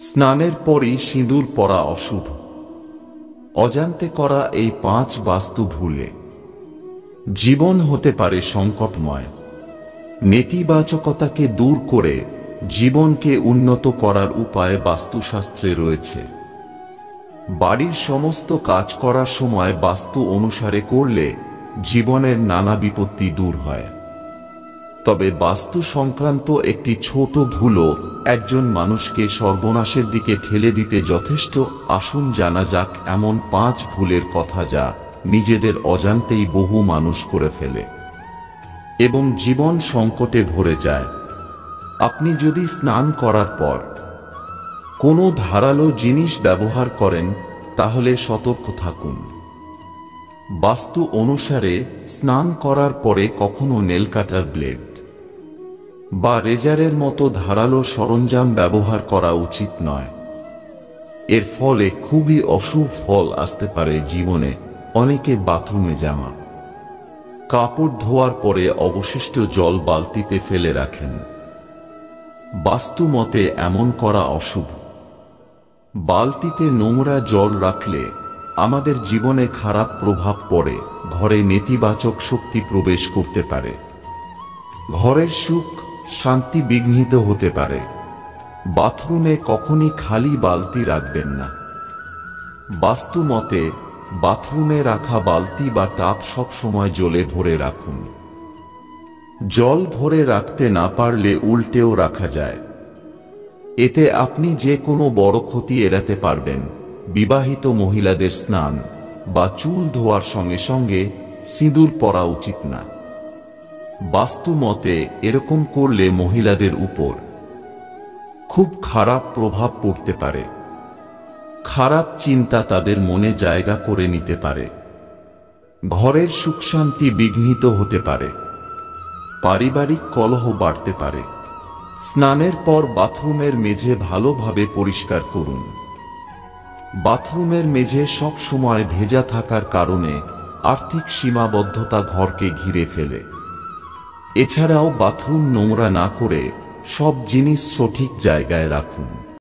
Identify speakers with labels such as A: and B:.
A: স্নানের পরই সিঁদুর পরা অশুভ। অজান্তে করা এই 5 বাস্তু ভুলে জীবন হতে পারে সংকটময়। নেতিবাচকতাকে দূর করে জীবনকে উন্নত করার উপায় বাস্তুশাস্ত্রে রয়েছে। বাড়ির সমস্ত কাজ করার সময় বাস্তু অনুসারে করলে জীবনের নানা বিপত্তি দূর হয়। তবে বাস্তু সংক্রান্ত একটি ছোট ভুলও একজন মানুষকে সর্বনাশের দিকে ঠেলে দিতে যথেষ্ট। আসুন জানা যাক এমন 5 ভুলের কথা যা নিজেদের অজান্তেই বহু মানুষ করে ফেলে এবং জীবন সংকটে ভরে যায়। আপনি যদি স্নান করার পর কোনো ধারালো জিনিস ব্যবহার করেন তাহলে সতর্ক থাকুন। বাস্তু অনুসারে স্নান করার পরে কখনো নেল কাটার ব্লেড বা রেজারের মতো ধারালো সরঞ্জাম ব্যবহার করা উচিত নয়। এর ফলে খুবই অশুভ ফল আসতে পারে জীবনে। অনেকে বাথরুমে জামা কাপড় ধোয়ার পরে অবশিষ্ট জল বালতিতে ফেলে রাখেন। বাস্তু মতে এমন করা অশুভ। বালতিতে নোংরা জল রাখলে আমাদের জীবনে খারাপ প্রভাব পড়ে, ঘরে নেতিবাচক শক্তি প্রবেশ করতে পারে, ঘরের সুখ শান্তি বিঘ্নিত হতে পারে। বাথরুমে কখনই খালি বালতি রাখবেন না। বাস্তু মতে বাথরুমে রাখা বালতি বা টাব সবসময় জলে ভরে রাখুন। জল ভরে রাখতে না পারলে উল্টেও রাখা যায়। এতে আপনি যে কোনো বড় ক্ষতি এড়াতে পারবেন। বিবাহিত মহিলাদের স্নান বা চুল ধোয়ার সঙ্গে সঙ্গে সিঁদুর পরা উচিত না। বাস্তু মতে এরকম করলে মহিলাদের উপর খুব খারাপ প্রভাব পড়তে পারে। খারাপ চিন্তা তাদের মনে জায়গা করে নিতে পারে। ঘরের সুখ শান্তি বিঘ্নিত হতে পারে। পারিবারিক কলহ বাড়তে পারে। স্নানের পর বাথরুমের মেঝে ভালোভাবে পরিষ্কার করুন। বাথরুমের মেঝে সব সময় ভেজা থাকার কারণে আর্থিক সীমাবদ্ধতা ঘরকে ঘিরে ফেলে। এছাড়াও বাথরুম নোংরা না করে সব জিনিস সঠিক জায়গায় রাখুন।